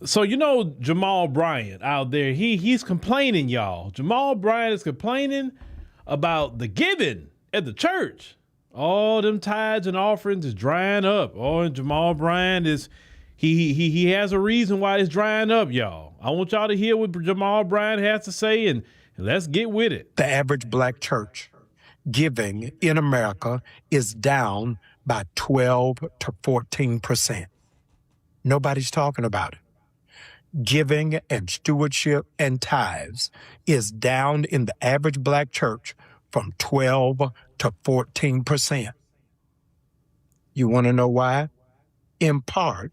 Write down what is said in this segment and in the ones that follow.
So you know Jamal Bryant out there, he's complaining, y'all. Jamal Bryant is complaining about the giving at the church. All them tithes and offerings is drying up. Oh, and Jamal Bryant is he has a reason why it's drying up, y'all. I want y'all to hear what Jamal Bryant has to say, and let's get with it. The average black church giving in America is down by 12 to 14%. Nobody's talking about it. Giving and stewardship and tithes is down in the average black church from 12 to 14%. You want to know why? In part,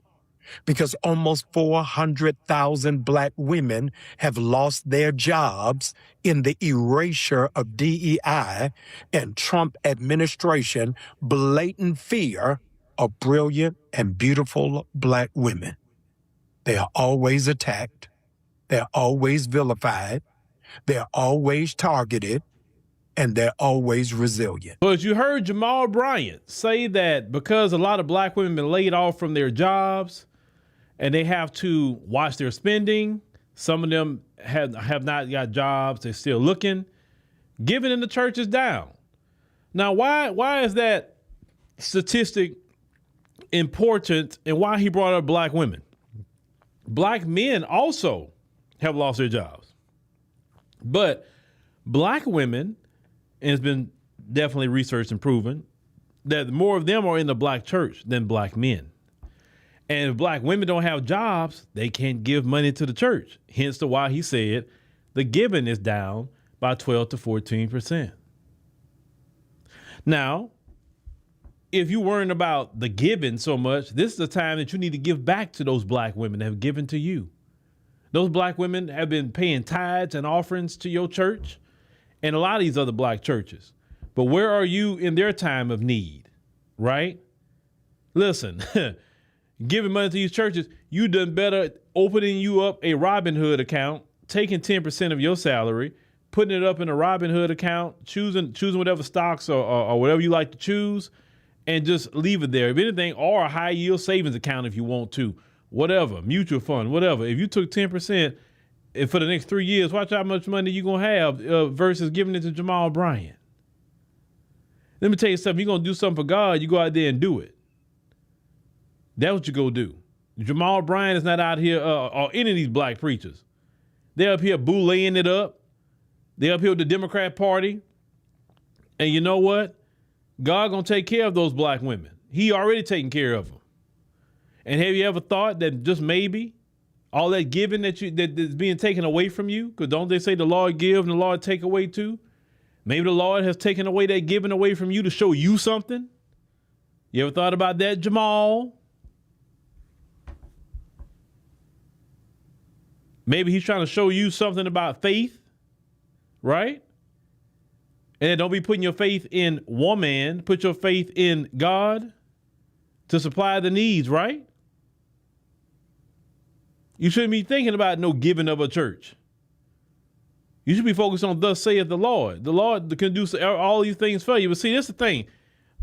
because almost 400,000 black women have lost their jobs in the erasure of DEI and Trump administration blatant fear of brilliant and beautiful black women. They are always attacked. They're always vilified. They're always targeted. And they're always resilient. But you heard Jamal Bryant say that because a lot of black women been laid off from their jobs and they have to watch their spending, some of them have not got jobs, they're still looking, giving in the church is down. Now, why is that statistic important, and why he brought up black women? Black men also have lost their jobs. But black women, and it's been definitely researched and proven, that more of them are in the black church than black men. And if black women don't have jobs, they can't give money to the church. Hence the why he said the giving is down by 12 to 14%. Now, if you're worrying about the giving so much, this is the time that you need to give back to those black women that have given to you. Those black women have been paying tithes and offerings to your church and a lot of these other black churches. But where are you in their time of need, right? Listen, giving money to these churches, you done better opening you up a Robinhood account, taking 10% of your salary, putting it up in a Robinhood account, choosing whatever stocks or whatever you like to choose, and just leave it there. If anything, or a high yield savings account if you want to, whatever, mutual fund, whatever. If you took 10% for the next 3 years, watch how much money you're going to have versus giving it to Jamal Bryant. Let me tell you something. You're going to do something for God, you go out there and do it. That's what you go do. Jamal Bryant is not out here, or any of these black preachers. They're up here bullying it up. They're up here with the Democrat Party. And you know what? God gonna take care of those black women. He already taking care of them. And have you ever thought that just maybe all that giving that's being taken away from you, because don't they say the Lord give and the Lord take away too? Maybe the Lord has taken away that giving away from you to show you something. You ever thought about that, Jamal? Maybe he's trying to show you something about faith, right? And don't be putting your faith in woman, put your faith in God to supply the needs, right? You shouldn't be thinking about no giving of a church. You should be focused on thus saith the Lord. The Lord can do all these things for you. But see, that's the thing.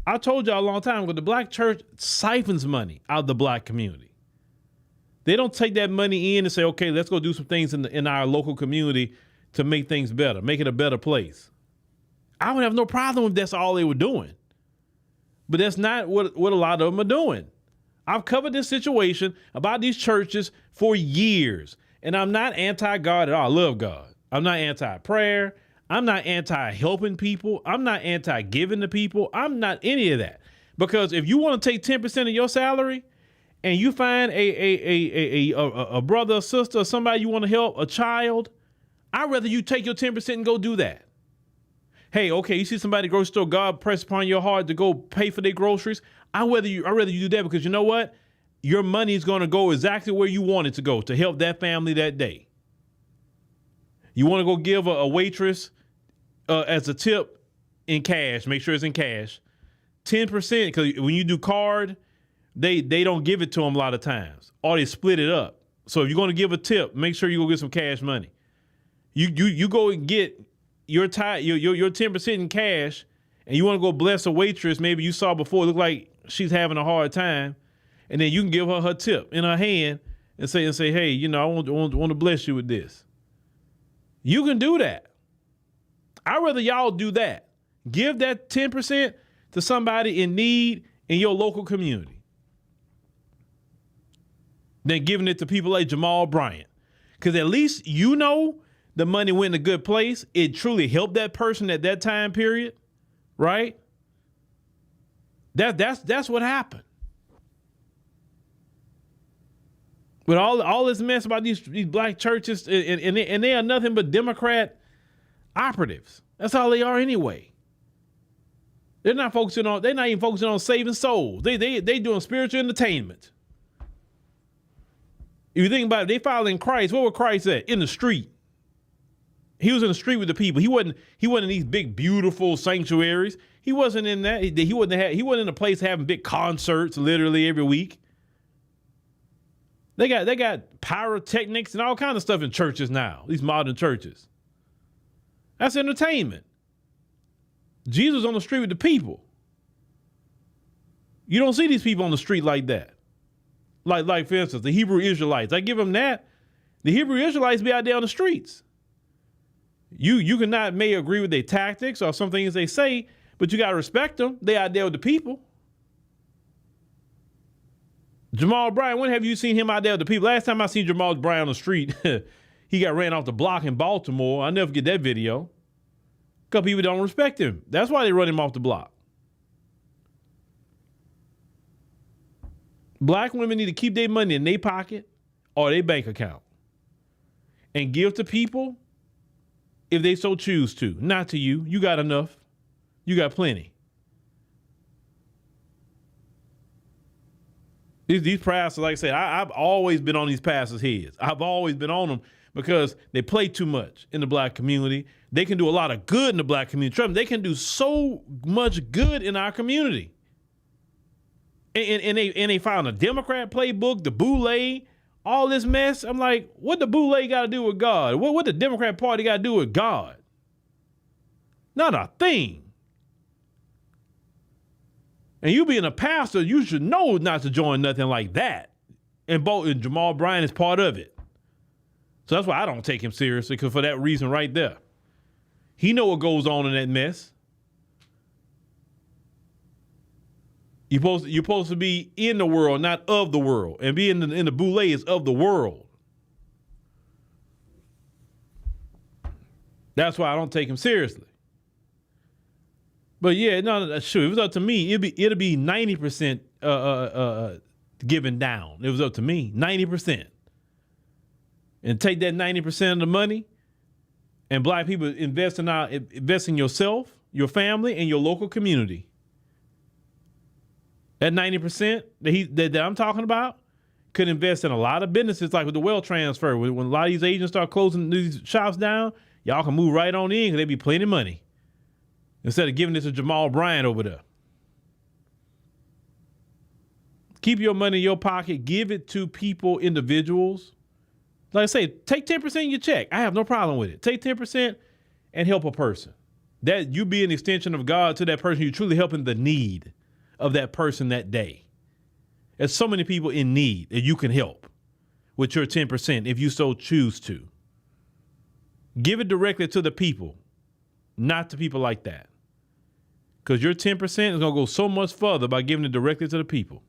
I told y'all a long time ago, the black church siphons money out of the black community. They don't take that money in and say, okay, let's go do some things in our local community to make things better, make it a better place. I would have no problem if that's all they were doing. But that's not what a lot of them are doing. I've covered this situation about these churches for years, and I'm not anti-God at all. I love God. I'm not anti-prayer. I'm not anti-helping people. I'm not anti-giving to people. I'm not any of that. Because if you want to take 10% of your salary and you find a brother or sister or somebody you want to help, a child, I'd rather you take your 10% and go do that. Hey, okay, you see somebody at the grocery store, God press upon your heart to go pay for their groceries. I'd rather you do that, because you know what? Your money is going to go exactly where you want it to go to help that family that day. You want to go give a waitress as a tip in cash, make sure it's in cash, 10%, because when you do card, they don't give it to them a lot of times, or they split it up. So if you're going to give a tip, make sure you go get some cash money. You go and get your 10% in cash, and you want to go bless a waitress maybe you saw before, look like she's having a hard time, and then you can give her tip in her hand, and say, hey, you know, I want to bless you with this. You can do that. I'd rather y'all do that. Give that 10% to somebody in need in your local community than giving it to people like Jamal Bryant. Because at least you know the money went in a good place. It truly helped that person at that time period, right? That's what happened. With all this mess about these black churches, and they are nothing but Democrat operatives. That's all they are anyway. They're not even focusing on saving souls. They doing spiritual entertainment. If you think about it, they following Christ. What was Christ at? In the street. He was in the street with the people. He wasn't in these big, beautiful sanctuaries. He wasn't in that. He wasn't in a place having big concerts literally every week. They got pyrotechnics and all kinds of stuff in churches now, these modern churches. That's entertainment. Jesus on the street with the people. You don't see these people on the street like that. Like for instance, the Hebrew Israelites. I give them that. The Hebrew Israelites be out there on the streets. You may agree with their tactics or some things they say, but you got to respect them. They out there with the people. Jamal Bryant, when have you seen him out there with the people? Last time I seen Jamal Bryant on the street, he got ran off the block in Baltimore. I'll never forget that video. A couple people don't respect him. That's why they run him off the block. Black women need to keep their money in their pocket or their bank account and give to people if they so choose to. Not to you. You got enough. You got plenty. These pastors, like I said, I've always been on these pastors' heads. I've always been on them because they play too much in the black community. They can do a lot of good in the black community. Trust me, they can do so much good in our community. And they found a Democrat playbook, the boule, all this mess. I'm like, what the boule got to do with God? What the Democrat Party got to do with God? Not a thing. And you being a pastor, you should know not to join nothing like that. And Jamal Bryant is part of it. So that's why I don't take him seriously, because for that reason right there. He know what goes on in that mess. You're supposed to be in the world, not of the world. And being in the boule is of the world. That's why I don't take him seriously. But yeah, no, sure. If it was up to me, it'd be 90% given down. It was up to me, 90%. And take that 90% of the money, and black people invest in yourself, your family, and your local community. That 90% that I'm talking about could invest in a lot of businesses, like with the wealth transfer. When a lot of these agents start closing these shops down, y'all can move right on in because there be plenty of money. Instead of giving this to Jamal Bryant over there. Keep your money in your pocket. Give it to people, individuals. Like I say, take 10% of your check. I have no problem with it. Take 10% and help a person. That you be an extension of God to that person. You're truly helping the need of that person that day. There's so many people in need that you can help with your 10% if you so choose to. Give it directly to the people, not to people like that. Because your 10% is going to go so much further by giving it directly to the people.